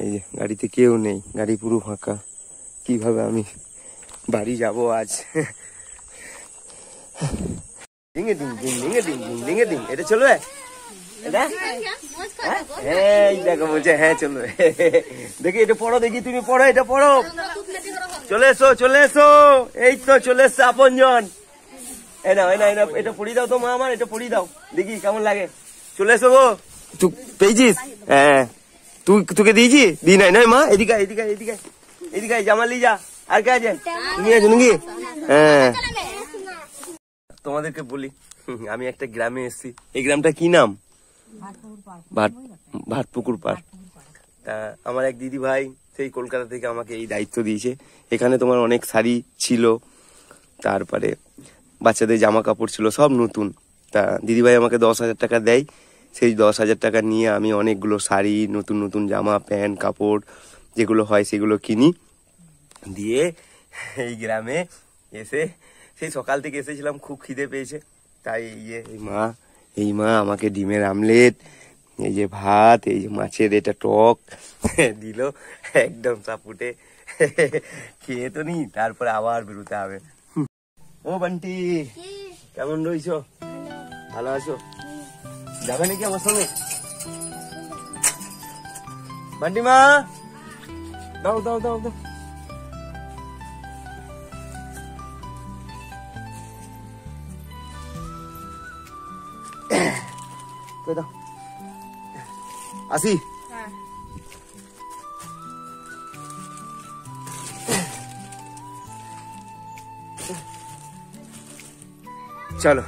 এই যে গাড়িতে কেউ নেই, গাড়ি পুরো ফাঁকা। কিভাবে আমি বাড়ি যাব আজ? ডিঙে ডিং ডিং ডিঙে ডিং ডিং ডিঙে ডিং, এটা চলবে? এই দেখো বলছে হ্যাঁ চলবে। দেখি এটা পড়ো, দেখি তুমি পড়ো, এটা পড়ো। চলে এসো চলে এসো, এই তো চলে এসছে আপনজন। এই না এটা পড়িয়ে দাও তো মা আমার, এটা পড়িয়ে দাও দেখি কেমন লাগে। চলে এসো গো। তুই পেয়েছিস? হ্যাঁ তোকে দিয়েছি? দি নাই নয় মা, এদিকে এদিকে এদিকে এদিকে জামা লি যা। আর কে আছে? তুমি আছো নাকি? হ্যাঁ তোমাদেরকে বলি, আমি একটা গ্রামে এসেছি। এই গ্রামটা কি নাম? ভাটপুকুর পাড়। তা আমার এক দিদি ভাই সেই কলকাতা থেকে আমাকে এই দায়িত্ব দিয়েছে। এখানে তোমার অনেক শাড়ি ছিল, তারপরে বাচ্চাদের জামা কাপড় ছিল, সব নতুন। তা দিদিভাই আমাকে 10,000 টাকা দেয়। সেই 10,000 টাকা নিয়ে আমি অনেকগুলো শাড়ি, নতুন নতুন জামা প্যান্ট কাপড় যেগুলো হয় সেগুলো কিনি। দিয়ে এই গ্রামে এসে সেই সকাল থেকে এসেছিলাম, খুব খিদে পেয়েছে। তাই এই মা আমাকে ডিমের আমলেট, এই যে ভাত, এই যে মাছের এটা টক দিল, একদম চাপুটে খেয়ে তো নি, তারপরে আবার বেরোতে হবে। ও বান্টি, কেমন রইছো? ভালো আছো? যাবে নাকি আমার সঙ্গে? বান্টি মা দাও দাও দাও দাও। দাও আসি। চলো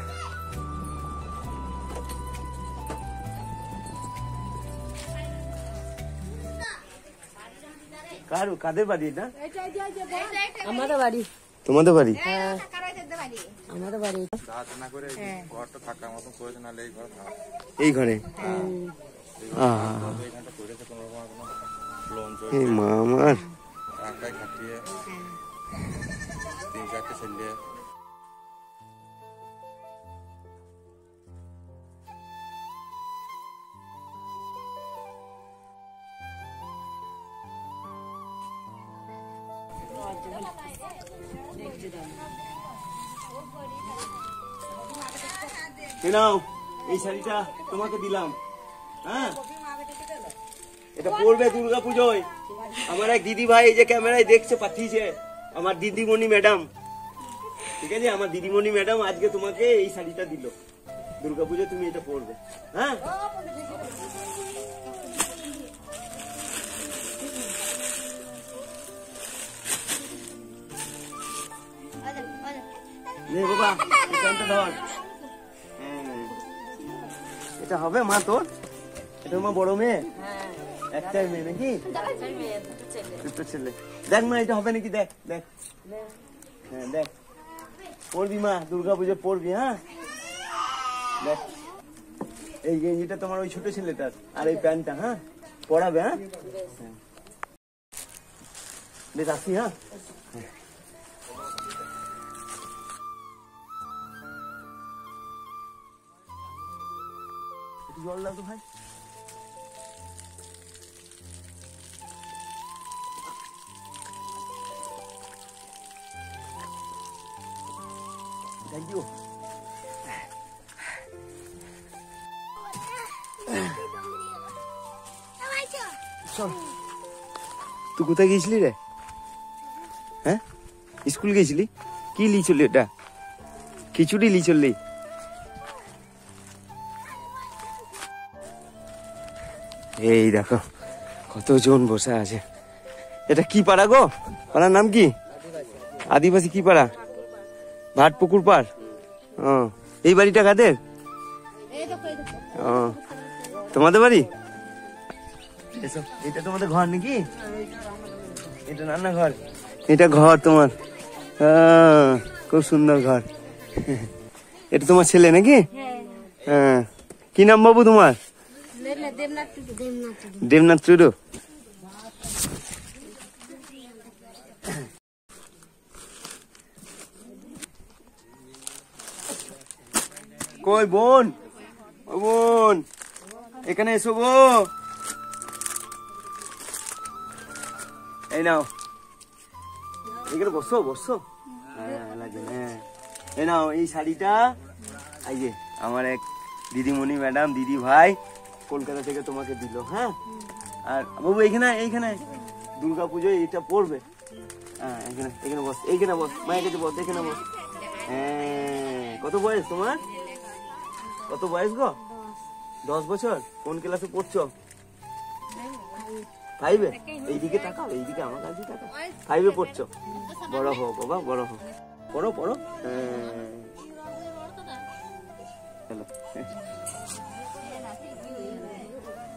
কাদের বাড়ি এটা? আমাদের বাড়ি। তোমাদের বাড়ি? আমাদের বাড়ি এই ঘরে? এই মা আমার নাও, এই শাড়িটা তোমাকে দিলাম। হ্যাঁ এটা পরবে দুর্গা পুজোয়। আমার এক দিদি ভাই এই যে ক্যামেরায় দেখছে পাঠিয়েছে, আমার দিদিমণি ম্যাডাম। ঠিক আছে, আমার দিদিমণি ম্যাডাম আজকে তোমাকে এই শাড়িটা দিল। দুর্গা পুজোয় তুমি এটা পরবে। হ্যাঁ বাবা, ধর। এটা হবে মা তোর? এটা মা বড় মেয়ে? একটাই মেয়ে নাকি? ছোট ছেলে। দেখ মা এটা হবে নাকি, দেখ দেখ। হ্যাঁ দেখ, পড়বি মা, দুর্গা পুজো পড়বি। হ্যাঁ দেখ, এই গেঞ্জিটা তোমার ওই ছোট ছেলেটার, আর এই প্যান্টটা হ্যাঁ পড়াবে। হ্যাঁ বেশ আসি। হ্যাঁ জল দাও তো ভাই। Thank you. তুই কোথায় গেছিলি রে? হ্যাঁ স্কুল গেছিলি? কি লি চললি? ওটা খিচুড়ি লি চললি? এই দেখো কতজন বসে আছে। এটা কি পাড়া গো? পাড়ার নাম কি? আদিবাসী কি পাড়া? ভাটপুকুর পাড়। এই বাড়িটা কাদের? তোমাদের বাড়ি? এটা তোমাদের ঘর নাকি? এটা রান্নাঘর? এটা ঘর তোমার? খুব সুন্দর ঘর। এটা তোমার ছেলে নাকি? হ্যাঁ কি নাম বাবু তোমার? দেবনাথ টুডু। কই বোন? ও বোন এখানে এসো গো। এই নাও, এখানে বসো বসো। হ্যাঁ লাগে, হ্যাঁ এই নাও এই শাড়িটা, এই যে আমার এক দিদিমণি ম্যাডাম দিদি ভাই কলকাতা থেকে তোমাকে দিল। হ্যাঁ, আর বাবু এইখানে এইখানে দুর্গা পুজোয় এটা পড়বে। হ্যাঁ এখানে এখানে বস, এইখানে বস, মায়ের কাছে বস, এখানে বস। হ্যাঁ, কত বয়স তোমার? কত বয়স গো? 10 বছর। কোন ক্লাসে পড়ছো? 5-এ? এইদিকে তাকাও, এইদিকে আমার কাছে তাকাও। 5-এ পড়ছো? বড় হও বাবা, বড় হও, পড়ো পড়ো। হ্যাঁ চলো,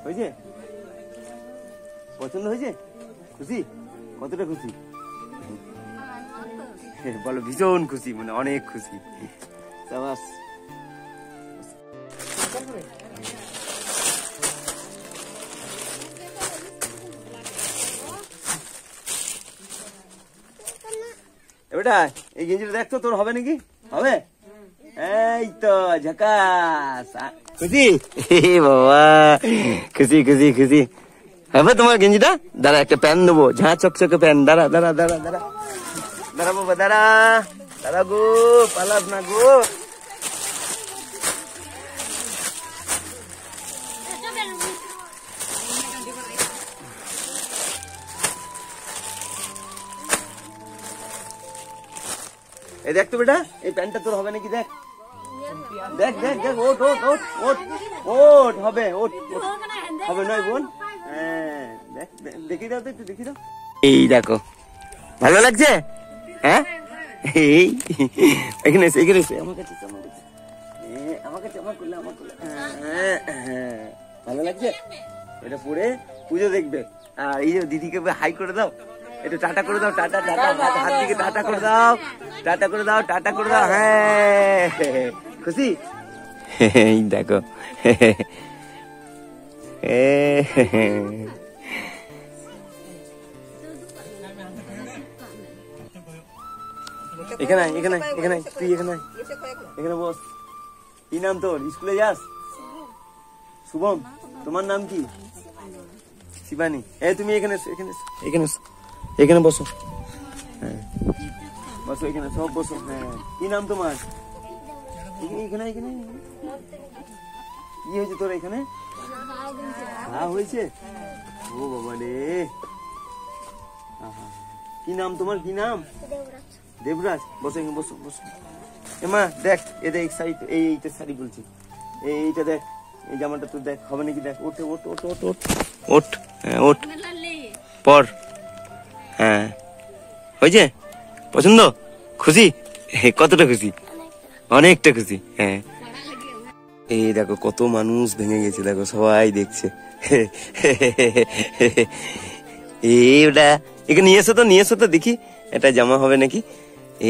হয়েছে? পছন্দ হয়েছে? খুশি? কতটা খুশি বলো? ভীষণ খুশি, মানে অনেক খুশি। সাবাস। বেটা এই গেঞ্জিটা দেখতো, তোর হবে নাকি? হবে? এই তো ঝাকাস। খুশি বাবা, খুশি খুশি খুশি। হবে তোমার গেঞ্জিটা? দাঁড়া, একটা প্যান দেবো, ঝাঁ চকচকে প্যান। দাঁড়া দাঁড়া দাঁড়া দাঁড়া দাঁড়া বাবা, দাঁড়া দাঁড়া গো, পালাস না গো। এই দেখ তো বেটা, এই প্যান্টটা তোর হবে নাকি? দেখ দেখ দেখ দেখ, ওট ওট ওট ওট ওট, হবে, ওট হবে নয় বোন? হ্যাঁ দেখ, দেখি দাও তো একটু, দেখি দাও। এই দেখো, ভালো লাগছে? হ্যাঁ, এই এখানে এসে, এখানে এসে, আমার কাছে আমার কাছে, আমার কাছে, আমার করলে, আমার করলে। হ্যাঁ হ্যাঁ, ভালো লাগছে? এটা পরে পুজো দেখবে। আর এই যে দিদিকে হাই করে দাও, একটু টাটা করে দাও, টাটা টাটা, হাত দিকে টাটা করে দাও, টাটা করে দাও, টাটা করে দাও। হ্যাঁ খুশি? এই দেখো, এখানে এখানে এখানে, তুই এখানে এখানে বস। কি নাম তোর? স্কুলে যাস? শুভম। তোমার নাম কি? শিবানী। এই তুমি এখানে এসো, এখানে এসো, এখানে এসো, এখানে বসো। হ্যাঁ বসো, এখানে সব বসো। হ্যাঁ, কি নাম তোমার? এখানে এখানে, কি হয়েছে তোর এখানে? হ্যাঁ হয়েছে? ও বাবা রে, কি নাম তোমার? কি নাম? দেবরাজ। বসো এখানে, বসো বসো। এমা দেখ, এটা এই শাড়ি, এইটা শাড়ি বলছি, এইটা দেখ, এই জামাটা তোর দেখ, হবে নাকি? দেখ, ওঠ ওঠ ওঠ ওঠ ওঠ ওঠ। হ্যাঁ ওঠ, পর। হ্যাঁ হয়েছে? পছন্দ? খুশি? কতটা খুশি? অনেকটা খুশি। হ্যাঁ, এই দেখো কত মানুষ ভেঙে গেছে, দেখো সবাই দেখছে। এই ওটা এখানে নিয়ে এসো তো, নিয়ে এসো তো দেখি, এটা জামা হবে নাকি।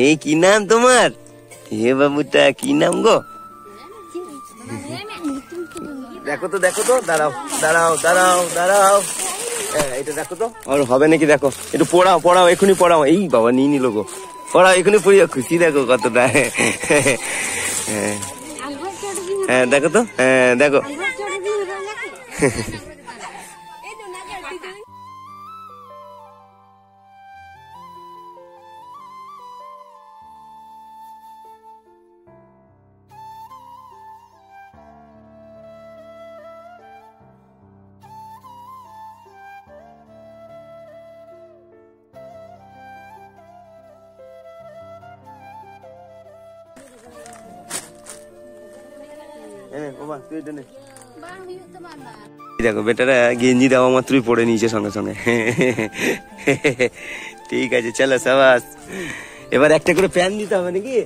এই কি নাম তোমার? হে বাবুটা কি নাম গো? দেখো তো, দেখো তো, দাঁড়াও দাঁড়াও দাঁড়াও দাঁড়াও, এটা দেখো তো, আর হবে নাকি দেখো, একটু পড়াও পড়াও, এখনই পড়াও। এই বাবা নিয়ে নিল গো, পড়াও এখনই পড়িয়া। খুশি দেখো কতটা। হ্যাঁ দেখো তো, হ্যাঁ দেখো। দেখো বেটারা গেঞ্জি দেওয়া মাত্রই পড়ে নিয়েছে সঙ্গে সঙ্গে। ঠিক আছে চলো সাবাস। এবার একটা করে প্যান্ট দিতে হবে নাকি?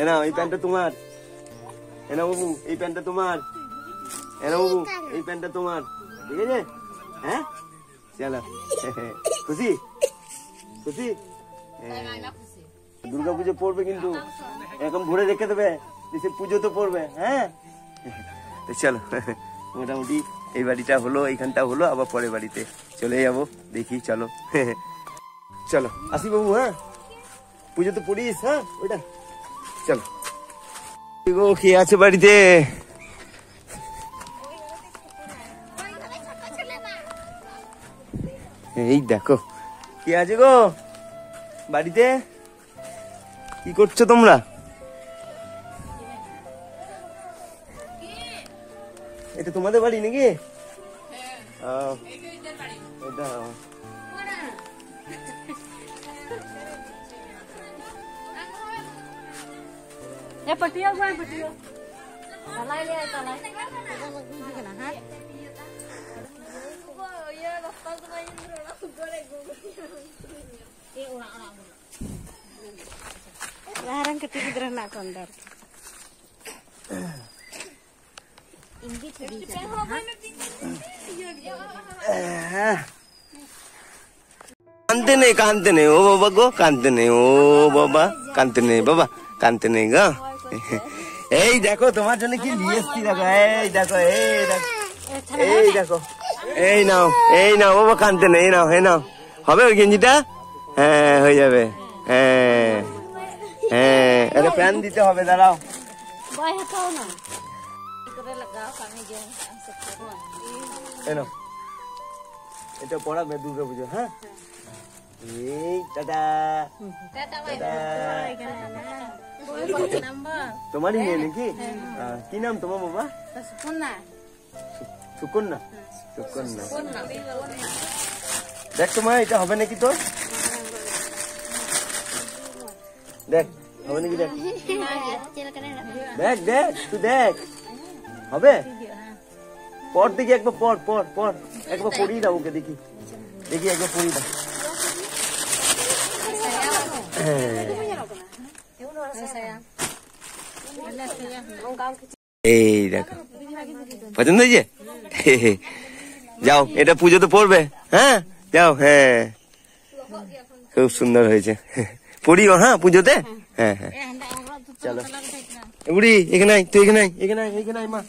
না এই প্যান্টটা তোমার, এনা বাবু এই প্যান্টটা তোমার, এনা বাবু এই প্যান্টটা তোমার, ঠিক আছে? হ্যাঁ চলো, খুশি? খুশি? দুর্গা পুজো পড়বে কিন্তু, এখন ভরে রেখে দেবে, পুজো তো পড়বে। হ্যাঁ চলো, মোটামুটি এই বাড়িটা হলো, এইখানটা হলো, আবার পরের বাড়িতে চলে যাবো, দেখি চলো। চলো আসি বাবু। হ্যাঁ পুজো তো পড়িস। হ্যাঁ ওইটা চলো গো। কে আছে বাড়িতে? এই দেখো কি আছে গো বাড়িতে, কি করছো তোমরা? এটা তোমাদের বাড়ি নাকি? Larang ketiga nak kondor. কানতে নেই ও বাবা গো, কানতে নেই ও বাবা, কানতে নেই বাবা, কানতে নেই গো। এই দেখো তোমার জন্য কি নিয়ে এসছি, দেখো এই দেখো, এই দেখো, এই দেখো, এই নাও, এই নাও বাবা, কানতে নেই, এই নাও, এই নাও, হবে ওই গেঞ্জিটা? হ্যাঁ হয়ে যাবে, হ্যাঁ হ্যাঁ, আরে প্যান দিতে হবে, দাঁড়াও। এটা পড়াবে দুর্গা পুজো, হ্যাঁ। এই টাটা, তোমারই মেয়ে নাকি? কি নাম তোমার বাবা? সুকন্যা, সুকন্যা। দেখ তোমার এটা হবে নাকি তোর? দেখ হবে নাকি, দেখ দেখ দেখ, তুই দেখ হবে। পর দেখি একবার, পর পর পর একবার পড়িয়ে দাও ওকে, দেখি দেখি একবার পড়িয়ে দাও। এই দেখো পছন্দ হয়েছে? যাও, এটা পুজোতে পড়বে, হ্যাঁ যাও, হ্যাঁ খুব সুন্দর হয়েছে, পড়িও হ্যাঁ পুজোতে, হ্যাঁ হ্যাঁ চলো। বুড়ি এখানে আয়, তুই এখানে আয়, এখানে আয়, এখানে আয় মা,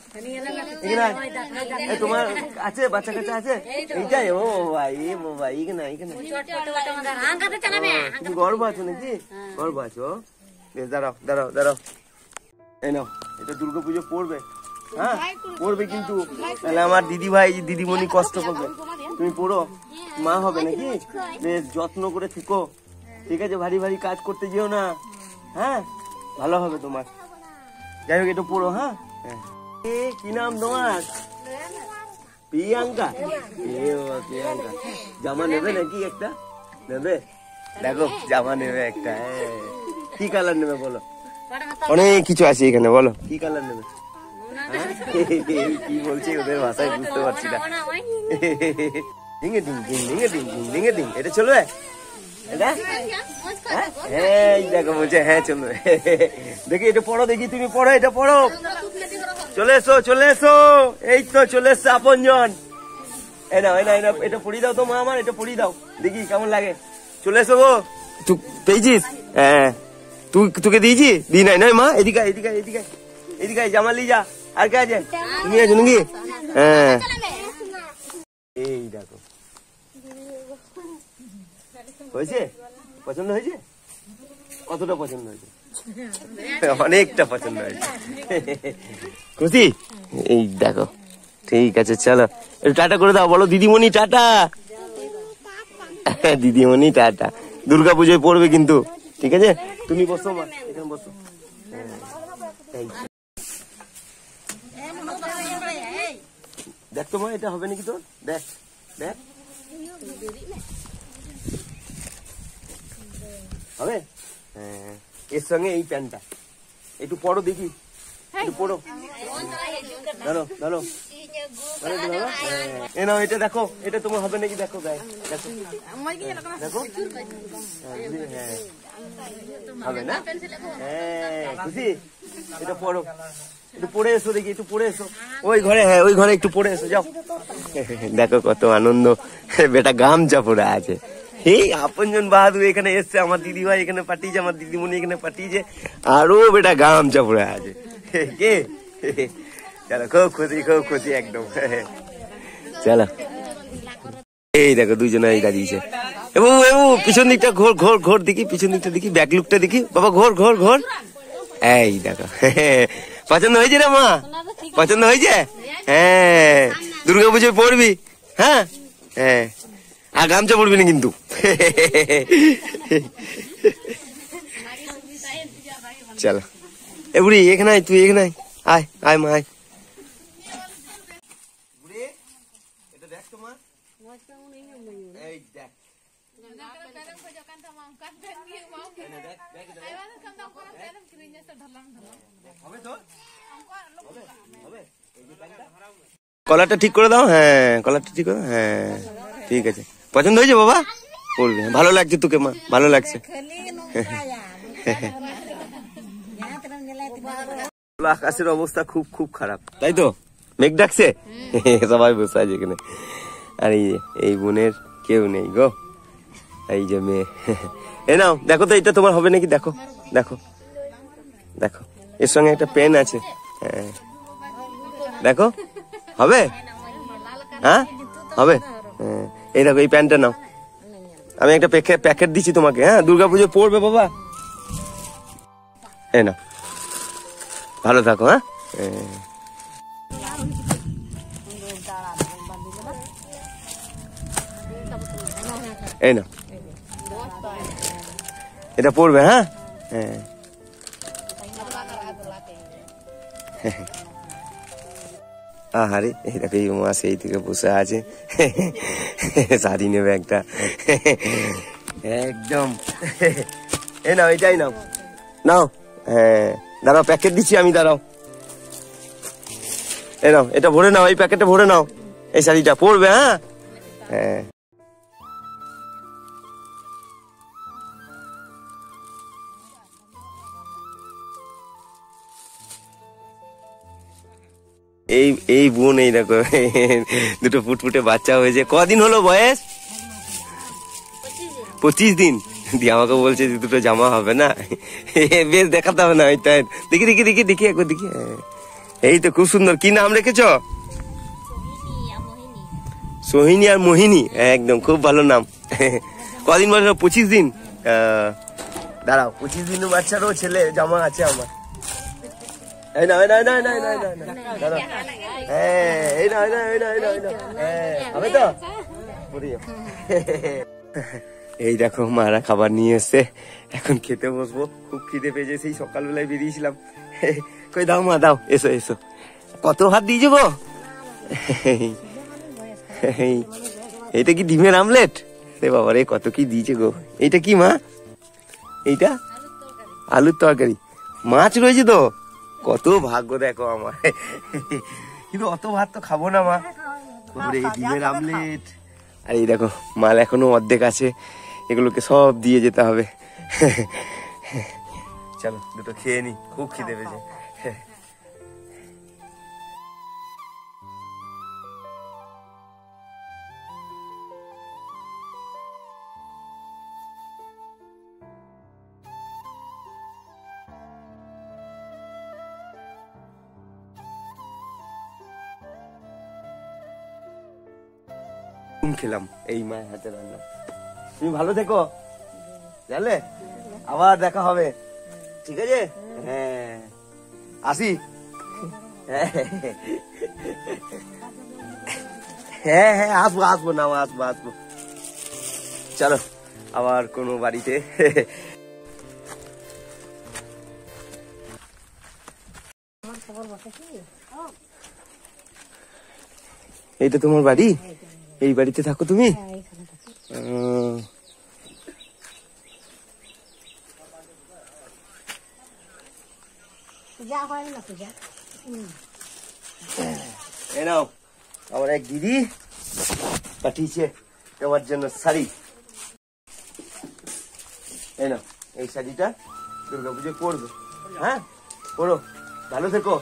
এখানে আয়। তোমার আছে বাচ্চা কাচ্চা আছে? এইটাই ও ভাই, ও ভাই এখানে আয়, এখানে। তুমি গর্ব আছো নাকি? গর্ব আছো, বেশ দাঁড়াও দাঁড়াও দাঁড়াও, এই নাও এটা দুর্গা পুজো পড়বে, হ্যাঁ পড়বে কিন্তু, তাহলে আমার দিদি ভাই দিদিমণি কষ্ট করবে, তুমি পড়ো, মা হবে নাকি? বেশ যত্ন করে থেকো, ঠিক আছে? ভারী ভারী কাজ করতে যেও না, হ্যাঁ ভালো হবে তোমার। যাই হোক এটা পড়ো, হ্যাঁ। কি নাম তোমার? প্রিয়াঙ্কা। প্রিয়াঙ্কা, জামা নেবে নাকি একটা? নেবে, দেখো জামা নেবে একটা, কি কালার নেবে বলো? অনেক কিছু আছে এখানে, বলো কি কালার নেবে? কি বলছি ওদের ভাষায় বুঝতে পারছি না। ডিঙে ডিং ডিং ডিঙে ডিং ডিং ডিঙে ডিং, এটা চলবে? এই দেখো বলছে হ্যাঁ চলবে। দেখি এটা পড়ো, দেখি তুমি পড়ো, এটা পড়ো। চলে এসো চলে এসো, এই তো চলে এসছো আপনজন। এই নাও, এই না, এটা পড়িয়ে দাও তো মা আমার, এটা পড়িয়ে দাও দেখি কেমন লাগে। চলে এসো গো, তুই পেয়েছিস? হ্যাঁ তোকে দিয়েছি, দিই নাই নয় মা, এদিকে এদিকে এদিকে এদিকে, জামা লি যা। আর কে আছে? তুমি আছো নাকি? হ্যাঁ এই দেখো হয়েছে, পছন্দ হয়েছে? কতটা পছন্দ হয়েছে? অনেকটা পছন্দ হয়েছে, খুশি? এই দেখো ঠিক আছে, চলো একটু টাটা করে দাও, বলো দিদিমণি টাটা। দিদিমণি টাটা, দুর্গা পুজোয় পড়বে কিন্তু, ঠিক আছে? তুমি বসো মা, এখানে বসো। দেখ তো মা এটা হবে নাকি তোর, দেখ দেখ হবে। হ্যাঁ এর সঙ্গে এই প্যান্টটা একটু পরো দেখি, একটু পরো, ধরো ধরো, এ নাও এটা দেখো, এটা তোমার হবে নাকি দেখো, গায়ে দেখো দেখো, হ্যাঁ হবে না? হ্যাঁ খুশি, এটা পড়ো, একটু পড়ে এসো দেখি, একটু পড়ে এসো ওই ঘরে, হ্যাঁ ওই ঘরে একটু পড়ে এসো, যাও। দেখো কত আনন্দ, বেটা গামছা পরে আছে। এই আপনজন বাহাদুর এখানে এসছে, আমার দিদি ভাই এখানে পাঠিয়েছে, আমার দিদিমণি এখানে পাঠিয়েছে, আরো বেটা গামছা পরে আছে। কে? চলো খুব খুশি একদম। চলো এই দেখো দুইজনে দাঁড়িয়েছে। পিছন দিকটা ঘোর ঘোর ঘোর দেখি, পিছন দিকটা দেখি, ব্যাক লুকটা দেখি বাবা, ঘোর ঘোর ঘোর। এই দেখো পছন্দ হয়েছে রে মা, পছন্দ হয়েছে? হ্যাঁ দুর্গা পুজোয় পড়বি, হ্যাঁ হ্যাঁ আর গামছা পড়বি না কিন্তু। চলো এ বুড়ি এখানে আয়, তুই এখানে আয়, আয় আয় মা আয়। এটা দেখ তোমার, এই দেখ কলারটা ঠিক করে দাও। হ্যাঁ কলারটা ঠিক করে, হ্যাঁ ঠিক আছে। পছন্দ হয়েছে বাবা? পড়বে, ভালো লাগছে তোকে মা, ভালো লাগছে। আকাশের অবস্থা খুব খুব খারাপ, তাই তো? মেঘ ডাকছে, সবাই বসে আছে এখানে। আর এই বোনের কেউ নেই গো, এই যে মেয়ে। এ নাও দেখো তো এটা তোমার হবে নাকি, দেখো দেখো দেখো, এর সঙ্গে একটা পেন আছে। হ্যাঁ দেখো হবে, হ্যাঁ হবে। হ্যাঁ এই দেখো এই প্যান্টটা নাও, আমি একটা প্যাকেট দিচ্ছি তোমাকে। হ্যাঁ দুর্গাপুজো পড়বে বাবা, এই নাও, ভালো থাকো। হ্যাঁ এই নাও, এটা পড়বে। হ্যাঁ আহারে এই দেখো এই মা সেই থেকে বসে আছে, শাড়ি নেবে একটা একদম। এই নাও এটাই নাও, নাও। হ্যাঁ দাঁড়াও প্যাকেট দিচ্ছি আমি, দাঁড়াও। এই নাও এটা ভরে নাও, এই প্যাকেটটা ভরে নাও, এই শাড়িটা পরবে। হ্যাঁ হ্যাঁ এই বোন এই দেখো দুটো ফুটফুটে বাচ্চা হয়েছে। কদিন হলো বয়স? 25 দিন। দিয়ে আমাকে বলছে যে দুটো জামা হবে না, বেশ দেখাতে হবে না। দেখি দেখি দেখি দেখি একবার দেখি। এই তো খুব সুন্দর। কি নাম রেখেছ? সোহিনী আর মোহিনী, একদম খুব ভালো নাম। কদিন বয়স? 25 দিন। দাঁড়াও 25 দিনের বাচ্চারও ছেলে জামা আছে আমার। এই না না না না না না না, এই না না না না না, হবে তো? এই দেখো মারা খাবার নিয়ে এসছে, এখন খেতে বসবো। খুব খিদে পেয়েছে, সেই সকালবেলায় বেরিয়েছিলাম। কই দাও মা দাও, এসো এসো। কত ভাত দিয়ে যাবো? এইটা কি ডিমের আমলেট? রে বাবা রে, কত কি দিয়েছে গো। এইটা কি মা? এইটা আলুর তরকারি, মাছ রয়েছে তো। কত ভাগ্য দেখো আমার, কিন্তু অত ভাত তো খাবো না মা। এই ডিমের আমলেট, আর এই দেখো মাল এখনো অর্ধেক আছে, এগুলোকে সব দিয়ে যেতে হবে। চলো দুটো খেয়ে নি, খুব খিদে পেয়েছে। খেলাম এই মায়ের হাতে রান্না। তুমি ভালো থেকো, জানলে আবার দেখা হবে, ঠিক আছে? হ্যাঁ আসি। হ্যাঁ হ্যাঁ আসবো আসবো, না আসবো আসবো। চলো আবার কোনো বাড়িতে। এইটা তোমার বাড়ি? এই বাড়িতে থাকো তুমি? এই নাও, আমার এক দিদি পাঠিয়েছে তোমার জন্য শাড়ি। এই নাও, এই শাড়িটা দুর্গাপুজো পরবে। হ্যাঁ পরো, ভালো থেকো,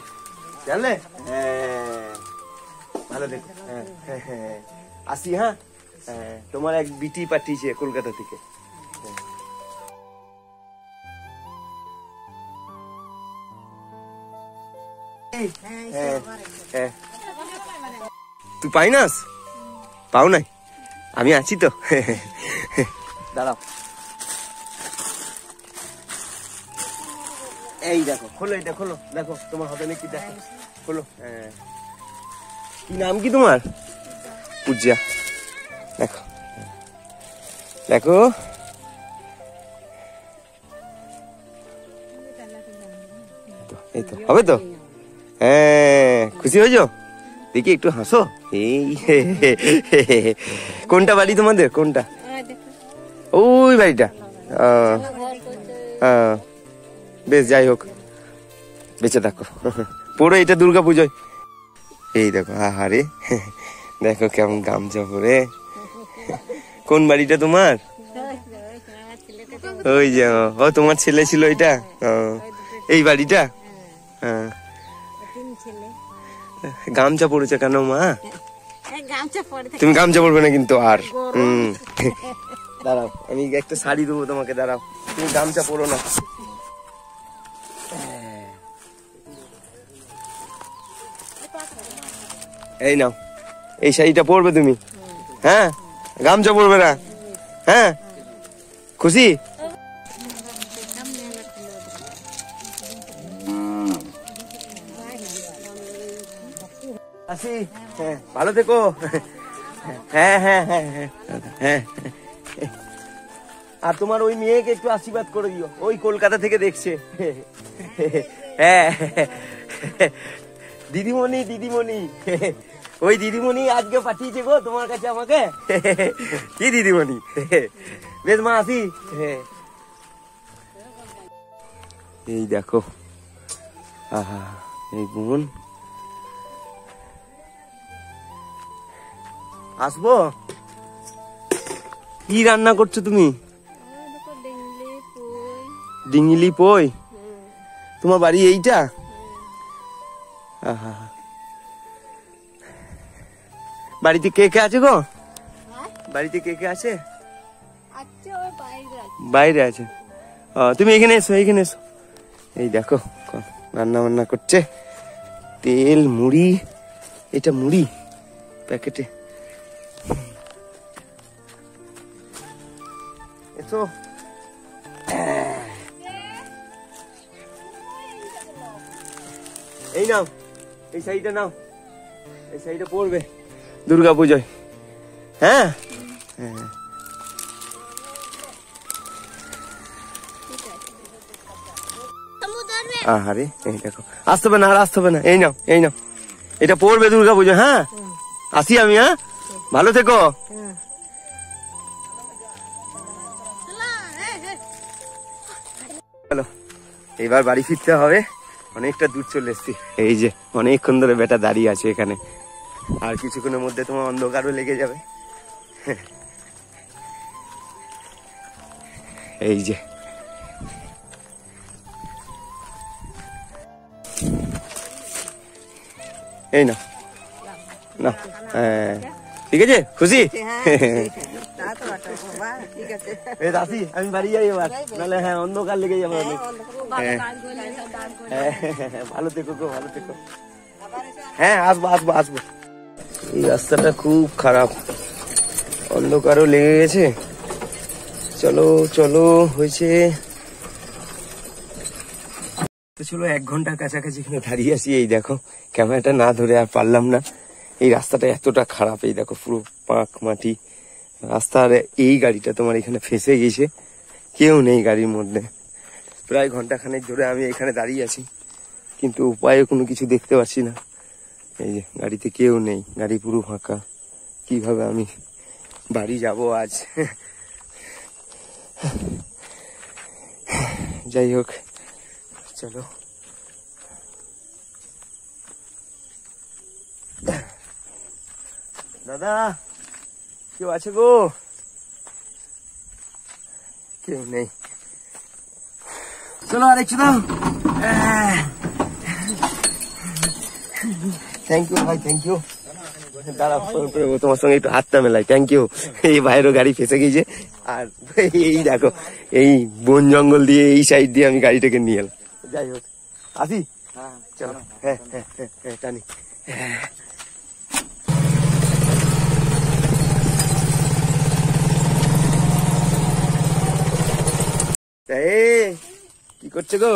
জানলে? হ্যাঁ ভালো থেকো। হ্যাঁ হ্যাঁ হ্যাঁ আসি। হ্যাঁ তোমার এক বিটি পাঠিয়েছে কলকাতা থেকে। তুই পাই নাস? পাও নাই? আমি আছি তো, দাঁড়াও। এই দেখো, খোলো এটা, খোলো, দেখো তোমার হবে নাকি, দেখো খোলো। হ্যাঁ কি নাম কি তোমার? পূজা। দেখো দেখো এই তো হবে তো। হ্যাঁ খুশি হয়েছো? দেখি একটু হাসো। এই কোনটা বাড়ি তোমাদের? কোনটা? ওই বাড়িটা। বেশ, যাই হোক, বেঁচে থাকো। পরে এটা দুর্গা পুজোয়। এই দেখো, আহারে দেখো কেমন গামছা পরে। কোন বাড়িটা তোমার? ওই যে, ও তোমার ছেলে ছিল এটা। এই বাড়িটা। হ্যাঁ, গামছা পড়েছে কেন মা? তুমি গামছা পরবে না কিন্তু আর। দাঁড়াও, আমি একটা শাড়ি দেবো তোমাকে, দাঁড়াও, তুমি গামছা পরো না। এই নাও, এই শাড়িটা পরবে তুমি। হ্যাঁ, গামছা পরবে না। হ্যাঁ, খুশি? আসি, হ্যাঁ, ভালো থেকো। হ্যাঁ হ্যাঁ হ্যাঁ হ্যাঁ হ্যাঁ। আর তোমার ওই মেয়েকে একটু আশীর্বাদ করে দিও, ওই কলকাতা থেকে দেখছে। হ্যাঁ, দিদিমণি দিদিমণি, ওই দিদিমণি আজকে পাঠিয়েছে গো তোমার কাছে আমাকে। কি দিদিমণি? বেশ মা, আসি। এই দেখো, আহা, এই বোন আসবো। কি রান্না করছো তুমি? ডিঙিলি পই। তোমার বাড়ি এইটা? আহা, বাড়িতে কে কে আছে গো? বাড়িতে কে কে আছে? বাইরে আছে। তুমি এখানে এসো, এখানে এসো। এই দেখো রান্না বান্না করছে, তেল, মুড়ি। এটা মুড়ি প্যাকেটে। এসো। এই নাও, এই শাড়িটা নাও, এই শাড়িটা পরবে দুর্গা পুজোয়। হ্যাঁ, আহারে, এই দেখো, আসতে হবে না, আর আসতে হবে না। এই নাও, এই নাও, এটা পরবে দুর্গা পুজো। হ্যাঁ, আসি আমি। হ্যাঁ, ভালো থেকো। চলো, এবার বাড়ি ফিরতে হবে, অনেকটা দূর চলে এসছি। এই যে অনেকক্ষণ ধরে বেটা দাঁড়িয়ে আছে এখানে, আর কিছুক্ষণের মধ্যে তোমার অন্ধকারও লেগে যাবে। এই যে এই না না, হ্যাঁ ঠিক আছে, খুশি? আসি, আমি বাড়ি যাই এবার, নাহলে হ্যাঁ অন্ধকার লেগে যাবে অনেক। ভালো থেকো গো, ভালো থেকো। হ্যাঁ, আসবো আসবো আসবো। এই রাস্তাটা খুব খারাপ, অন্ধকারও লেগে গেছে। চলো চলো, হয়েছে তো, চলো 1 ঘন্টার কাছাকাছি এখানে দাঁড়িয়ে আছি। এই দেখো, ক্যামেরাটা না ধরে আর পারলাম না। এই রাস্তাটা এতটা খারাপ, এই দেখো পুরো পাঁক মাটি রাস্তার। এই গাড়িটা তোমার এখানে ফেঁসে গেছে, কেউ নেই গাড়ির মধ্যে। প্রায় ঘন্টাখানেক ধরে আমি এখানে দাঁড়িয়ে আছি, কিন্তু উপায়ে কোনো কিছু দেখতে পাচ্ছি না। এই যে গাড়িতে কেউ নেই, গাড়ি পুরো ফাঁকা। কিভাবে আমি বাড়ি যাব আজ? যাই হোক, চলো। দাদা, কেউ আছে গো? কেউ নেই। চলো আর একটু দাও। থ্যাংক ইউ ভাই, থ্যাংক ইউ। দাঁড়া, তোমার সঙ্গে একটু হাতটা মেলাই। Thank you. এই বাইরেও গাড়ি ফেসে গেছে, আর এই দেখো, এই বন জঙ্গল দিয়ে এই সাইড দিয়ে আমি গাড়িটাকে নিয়ে এলাম। যাই হোক, আসি। চলো, হ্যাঁ হ্যাঁ হ্যাঁ, টানি। কি করছো গো?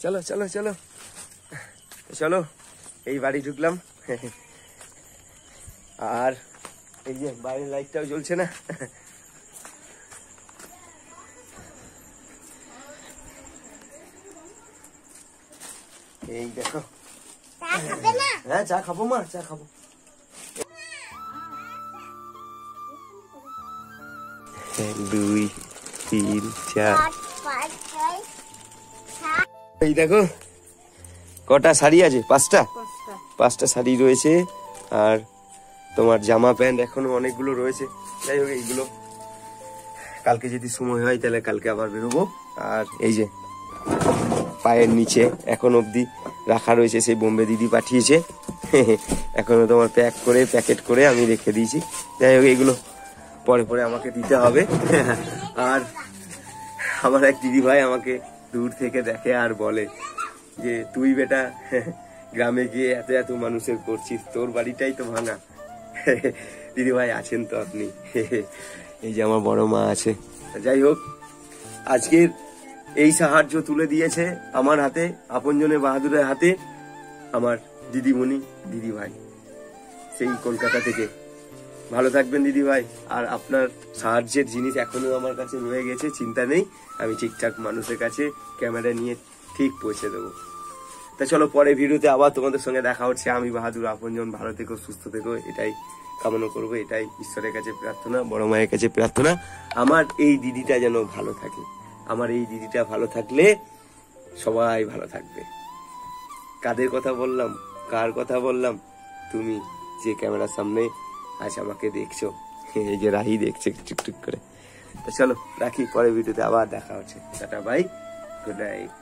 চলো চলো চলো চলো, এই বাড়ি ঢুকলাম। আর এই যে বাইরের লাইটটাও জ্বলছে না, এই দেখো, হ্যাঁ চা খাবো মা, চা খাবো। 1 2 3 4 এই দেখো কটা শাড়ি আছে, 5টা 5টা শাড়ি রয়েছে। আর তোমার জামা প্যান্ট এখনো অনেকগুলো রয়েছে। যাই হোক এইগুলো কালকে যদি সময় হয় তাহলে কালকে আবার বেরোবো। আর এই যে পায়ের নিচে এখন অবধি রাখা রয়েছে, সেই বোম্বে দিদি পাঠিয়েছে। এখনো তোমার প্যাকেট করে আমি রেখে দিয়েছি। যাই হোক এগুলো পরে পরে আমাকে দিতে হবে। আর আমার এক দিদি ভাই আমাকে দূর থেকে দেখে আর বলে যে তুই বেটা গ্রামে গিয়ে এত এত মানুষের করছিস, তোর বাড়িটাই তো ভাঙা। দিদি ভাই আছেন তো আপনি। এই যে আমার বড় মা আছে। যাই হোক আজকের এই সাহায্য তুলে দিয়েছে আমার হাতে, আপনজনের বাহাদুরের হাতে আমার দিদিমণি দিদি ভাই সেই কলকাতা থেকে। ভালো থাকবেন দিদি ভাই। আর আপনার সাহায্যের জিনিস এখনো আমার কাছে রয়ে গেছে, চিন্তা নেই, আমি ঠিকঠাক মানুষের কাছে ক্যামেরা নিয়ে ঠিক পৌঁছে দেবো। তা চলো পরে ভিডিওতে আবার তোমাদের সঙ্গে দেখা হচ্ছে। আমি বাহাদুর আপনজন ভালো থেকো, সুস্থ থেকো, এটাই কামনা করবো, এটাই ঈশ্বরের কাছে প্রার্থনা, বড় মায়ের কাছে প্রার্থনা আমার এই দিদিটা যেন ভালো থাকে। আমার এই দিদিটা ভালো থাকলে সবাই ভালো থাকবে। কাদের কথা বললাম, কার কথা বললাম? তুমি যে ক্যামেরার সামনে আজ আমাকে দেখছো, এই যে রাহি দেখছে টুকটুক করে। তো চলো রাখি, পরে ভিডিওতে আবার দেখা হচ্ছে। Tata bye, good night.